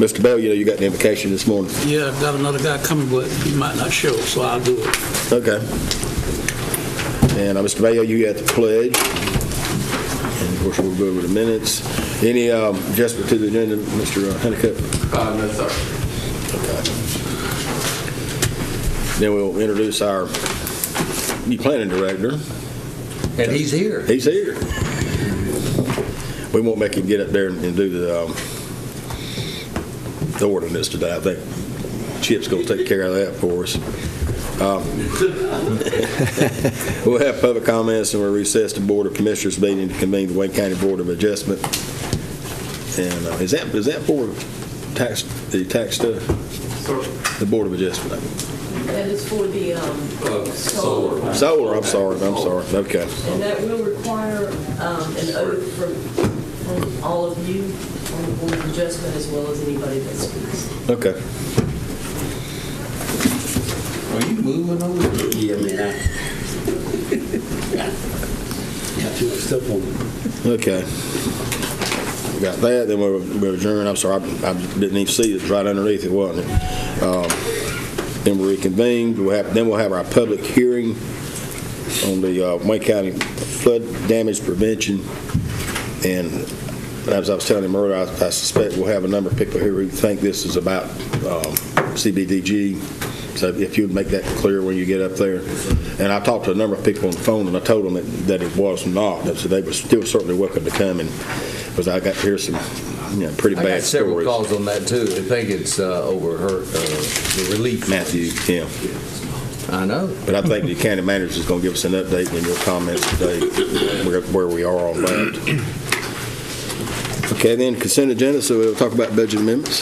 Mr. Bell, you got the invocation this morning. Yeah, I've got another guy coming, but he might not show, so I'll do it. Okay. And Mr. Bell, you got the pledge. And of course, we'll go over the minutes. Any adjustment to the agenda, Mr. Honeycutt? No, sir. Okay. Then we'll introduce our new planning director. And he's here. He's here. We won't make him get up there and do the ordinance today. I think Chip's going to take care of that for us. We'll have public comments and we'll recess the Board of Commissioners meeting to convene the Wayne County Board of Adjustment. And is that for the tax stuff? The Board of Adjustment. That is for the solar. Solar. I'm sorry. Okay. And that will require an oath from all of you on the Board of Adjustment as well as anybody that speaks. Okay. Are you moving over? Yeah, man. Got too much stuff on it. Okay. Got that. Then we'll adjourn. I'm sorry. I didn't even see it. It's right underneath it, wasn't it? Then we'll reconvene. Then we'll have our public hearing on the Wayne County flood damage prevention. And as I was telling him earlier, I suspect we'll have a number of people here who think this is about CBDG. So if you would make that clear when you get up there. And I talked to a number of people on the phone, and I told them that it was not. So they were still certainly welcome to come, and because I got to hear some pretty bad I got several stories. calls on that too. I think it's over the relief. Matthew, yeah. I know. But I think the county manager is going to give us an update in your comments today where we are on that. Okay, then consent agenda, so we'll talk about budget amendments.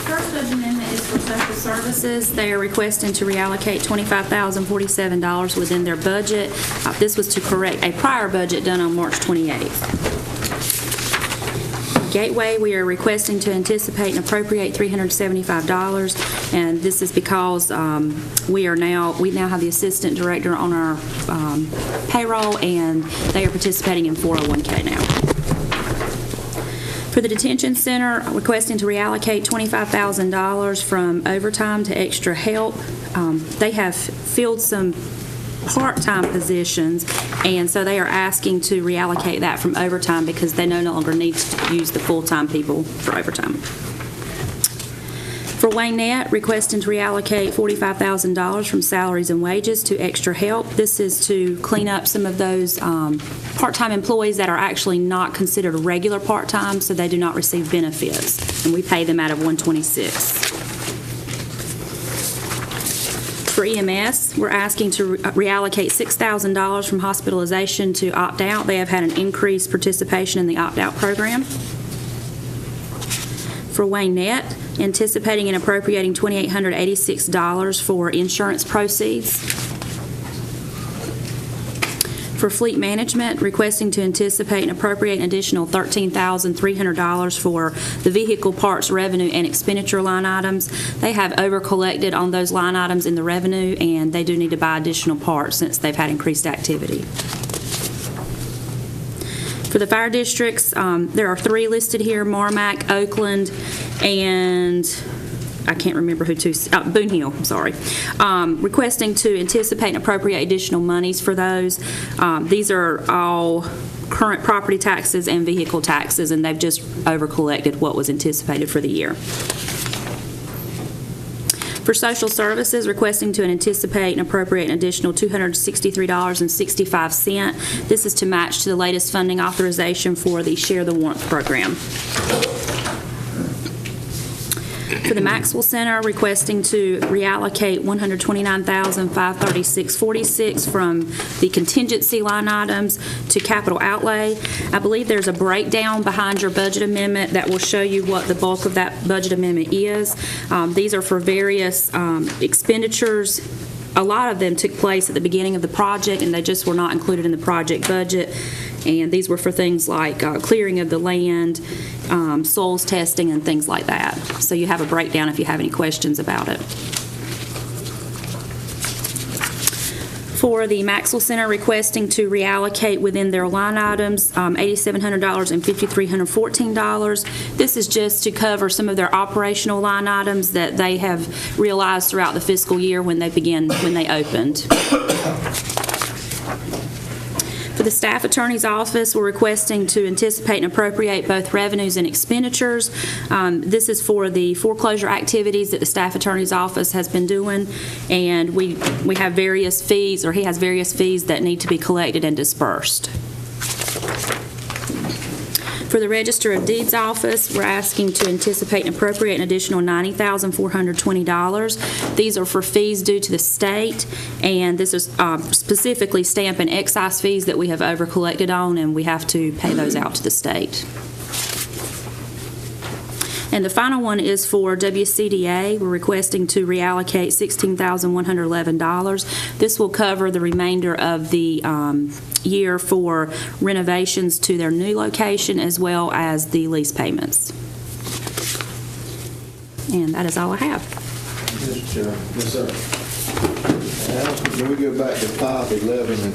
First budget amendment is for social services. They are requesting to reallocate $25,047 within their budget. This was to correct a prior budget done on March 28th. Gateway, we are requesting to anticipate and appropriate $375, and this is because we now have the assistant director on our payroll, and they are participating in 401k now. For the detention center, requesting to reallocate $25,000 from overtime to extra help. They have filled some part-time positions, and so they are asking to reallocate that from overtime because they no longer need to use the full-time people for overtime. For Wayne Net, requesting to reallocate $45,000 from salaries and wages to extra help. This is to clean up some of those part-time employees that are actually not considered regular part-time, so they do not receive benefits, and we pay them out of 126. For EMS, we're asking to reallocate $6,000 from hospitalization to opt-out. They have had an increased participation in the opt-out program. For Wayne Net, anticipating and appropriating $2,886 for insurance proceeds. For fleet management, requesting to anticipate and appropriate an additional $13,300 for the vehicle parts revenue and expenditure line items. They have over-collected on those line items in the revenue, and they do need to buy additional parts since they've had increased activity. For the fire districts, there are 3 listed here: Marmac, Oakland, and I can't remember who to, Boone Hill, sorry. Requesting to anticipate and appropriate additional monies for those. These are all current property taxes and vehicle taxes, and they've just over-collected what was anticipated for the year. For social services, requesting to anticipate and appropriate an additional $263.65. This is to match to the latest funding authorization for the Share the Warmth program. For the Maxwell Center, requesting to reallocate $129,536.46 from the contingency line items to capital outlay. I believe there's a breakdown behind your budget amendment that will show you what the bulk of that budget amendment is. These are for various expenditures. A lot of them took place at the beginning of the project, and they just were not included in the project budget. And these were for things like clearing of the land, soils testing, and things like that. So you have a breakdown if you have any questions about it. For the Maxwell Center, requesting to reallocate within their line items $8,700 and $5,314. This is just to cover some of their operational line items that they have realized throughout the fiscal year when they opened. For the staff attorney's office, we're requesting to anticipate and appropriate both revenues and expenditures. This is for the foreclosure activities that the staff attorney's office has been doing, and we have various fees, or he has various fees that need to be collected and dispersed. For the Register of Deeds office, we're asking to anticipate and appropriate an additional $90,420. These are for fees due to the state, and this is specifically stamp and excise fees that we have over-collected on, and we have to pay those out to the state. And the final one is for WCDA. We're requesting to reallocate $16,111. This will cover the remainder of the year for renovations to their new location as well as the lease payments. And that is all I have. Mr. Chairman. Yes, sir. Can we go back to 511 and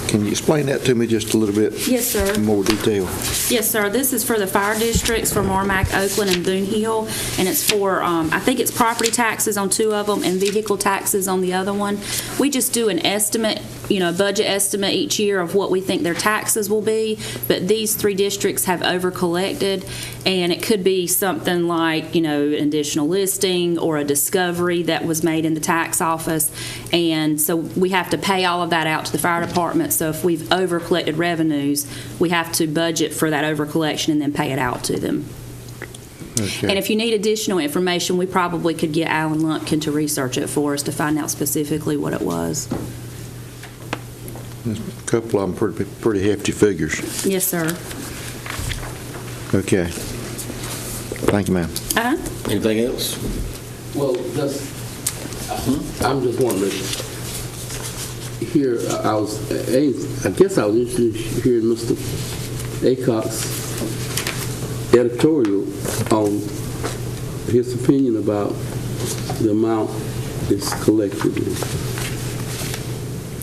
can you explain that to me just a little bit? Yes, sir. In more detail. Yes, sir. This is for the fire districts for Marmac, Oakland, and Boone Hill, and it's for, I think it's property taxes on two of them and vehicle taxes on the other one. We just do an estimate, budget estimate each year of what we think their taxes will be, but these three districts have over-collected, and it could be something like, an additional listing or a discovery that was made in the tax office, and so we have to pay all of that out to the fire department. So if we've over-collected revenues, we have to budget for that over-collection and then pay it out to them. Okay. And if you need additional information, we probably could get Alan Lumpkin to research it for us to find out specifically what it was. A couple of them pretty hefty figures. Yes, sir. Okay. Thank you, ma'am. Anything else? Well, I'm just wondering, here, I guess I was interested in hearing Mr. Aycock's editorial on his opinion about the amount that's collected.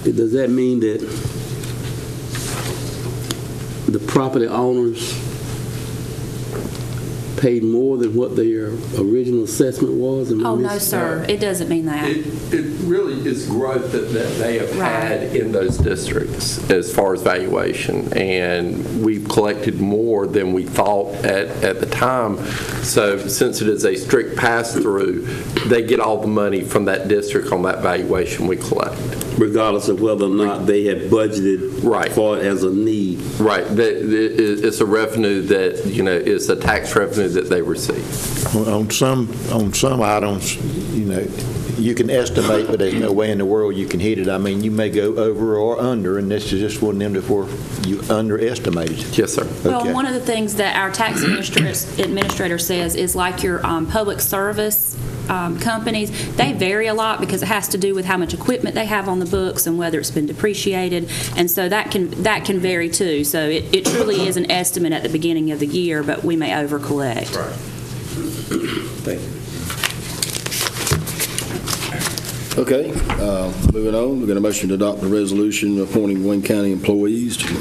Does that mean that the property owners paid more than what their original assessment was? Oh, no, sir. It doesn't mean that. It really is growth that they have had in those districts as far as valuation, and we've collected more than we thought at the time. So since it is a strict pass-through, they get all the money from that district on that valuation we collect. Regardless of whether or not they had budgeted for it as a need. Right. It's a revenue that, is a tax revenue that they receive. On some items, you can estimate, but there's no way in the world you can hit it. I mean, you may go over or under, and this is just one of them before you underestimated. Yes, sir. Well, Okay. one of the things that our tax administrator says is like your public service companies, they vary a lot because it has to do with how much equipment they have on the books and whether it's been depreciated, and so that can vary too. So it truly is an estimate at the beginning of the year, but we may over-collect. Right. Thank you. Okay, moving on, we're going to motion to adopt the resolution appointing Wayne County employees for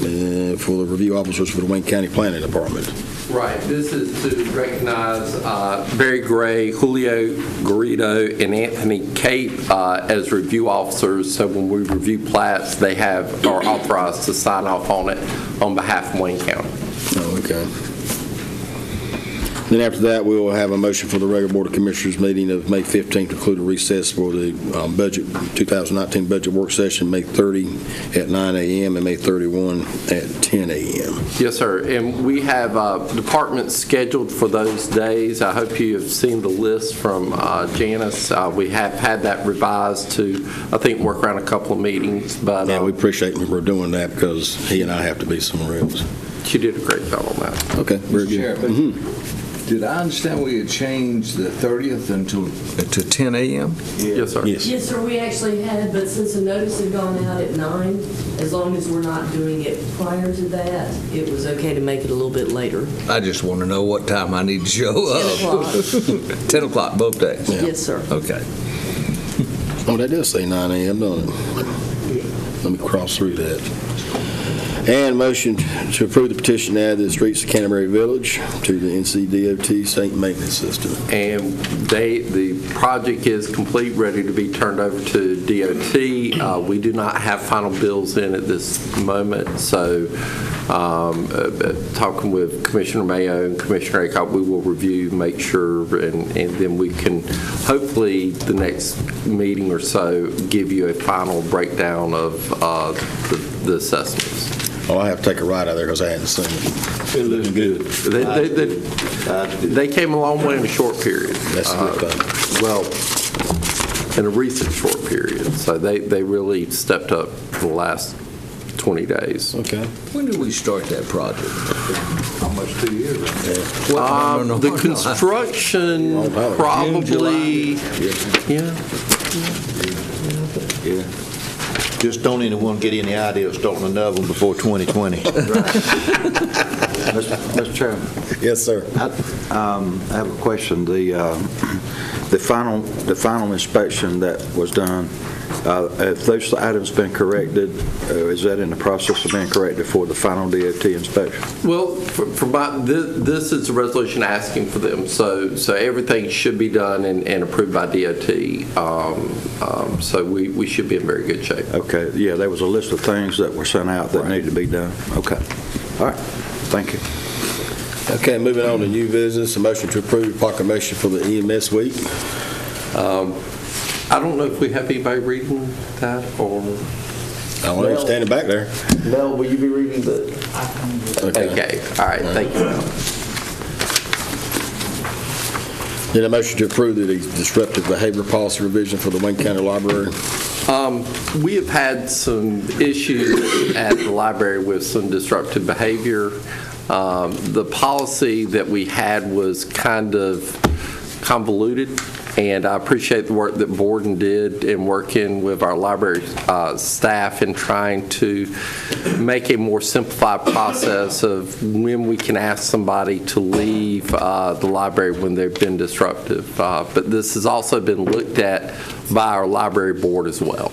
the review officers for the Wayne County Planning Department. Right. This is to recognize Barry Gray, Julio Garrido, and Anthony Cape as review officers. So when we review plats, they are authorized to sign off on it on behalf of Wayne County. Oh, okay. Then after that, we will have a motion for the regular Board of Commissioners meeting of May 15th to include a recess for the 2019 budget work session, May 30 at 9 a.m. and May 31 at 10 a.m. Yes, sir. And we have departments scheduled for those days. I hope you have seen the list from Janice. We have had that revised to, I think, work around a couple of meetings. But Yeah, we appreciate we're doing that because he and I have to be somewhere else. She did a great job on that. Okay, very good. Sheriff, did I understand we had changed the 30th to 10 a.m.? Yes, sir. Yes. Yes, sir, we actually had, but since the notice had gone out at 9, as long as we're not doing it prior to that, it was okay to make it a little bit later. I just want to know what time I need to show up. 10 o'clock. 10 o'clock both days? Yes, sir. Okay. Oh, that does say 9 a.m., don't it? Let me cross through that. And motion to approve the petition to add the streets of Canterbury Village to the NCDOT state maintenance system. And the project is complete, ready to be turned over to DOT. We do not have final bills in at this moment, so talking with Commissioner Mayo and Commissioner Aycock, we will review, make sure, and then we can hopefully the next meeting or so give you a final breakdown of the assessments. Oh, I have to take a ride out there because I hadn't seen it. It looks good. They came a long way in a short period. That's a good thing. Well, in a recent short period. So they really stepped up for the last 20 days. Okay. When did we start that project? Almost 2 years. The construction probably, yeah. Yeah. Just don't anyone get any idea of starting another one before 2020. Mr. Chairman, Yes, sir. I have a question. The final inspection that was done, have those items been corrected? Is that in the process of being corrected for the final DOT inspection? Well, this is a resolution asking for them, so everything should be done and approved by DOT. So we should be in very good shape. Okay, yeah, there was a list of things that were sent out that needed to be done. Okay, all right, thank you. Okay, moving on to new business, a motion to approve proclamation for the EMS week. I don't know if we have anybody reading that or... I don't know, standing back there. Mel, will you be reading the... Okay, all right, thank you, Mel. Need a motion to approve the disruptive behavior policy revision for the Wayne County Library. We have had some issues at the library with some disruptive behavior. The policy that we had was kind of convoluted, and I appreciate the work that Borden did in working with our library staff in trying to make a more simplified process of when we can ask somebody to leave the library when they've been disruptive. But this has also been looked at by our library board as well.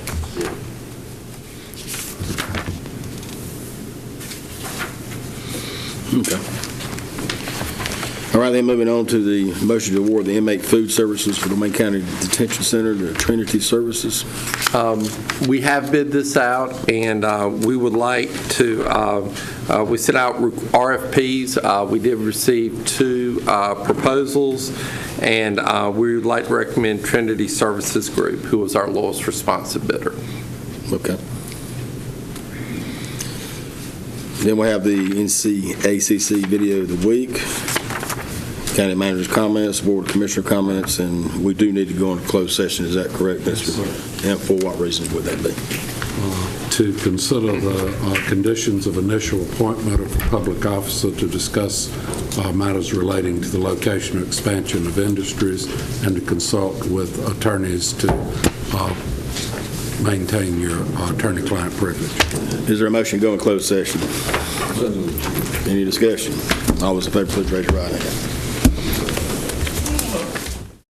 Okay. All right, then moving on to the motion to award the inmate food services for the Wayne County Detention Center to Trinity Services. We have bid this out, and we would like to, we sent out RFPs. We did receive 2 proposals, and we would like to recommend Trinity Services Group, who was our lowest responsive bidder. Okay. Then we have the NCACC video of the week, county manager's comments, board commissioner comments, and we do need to go into closed session. Is that correct, Mr.? And for what reasons would that be? To consider the conditions of initial appointment of a public officer to discuss matters relating to the location or expansion of industries, and to consult with attorneys to maintain your attorney-client privilege. Is there a motion to go in closed session? Any discussion? All those in favor, please raise your right hand.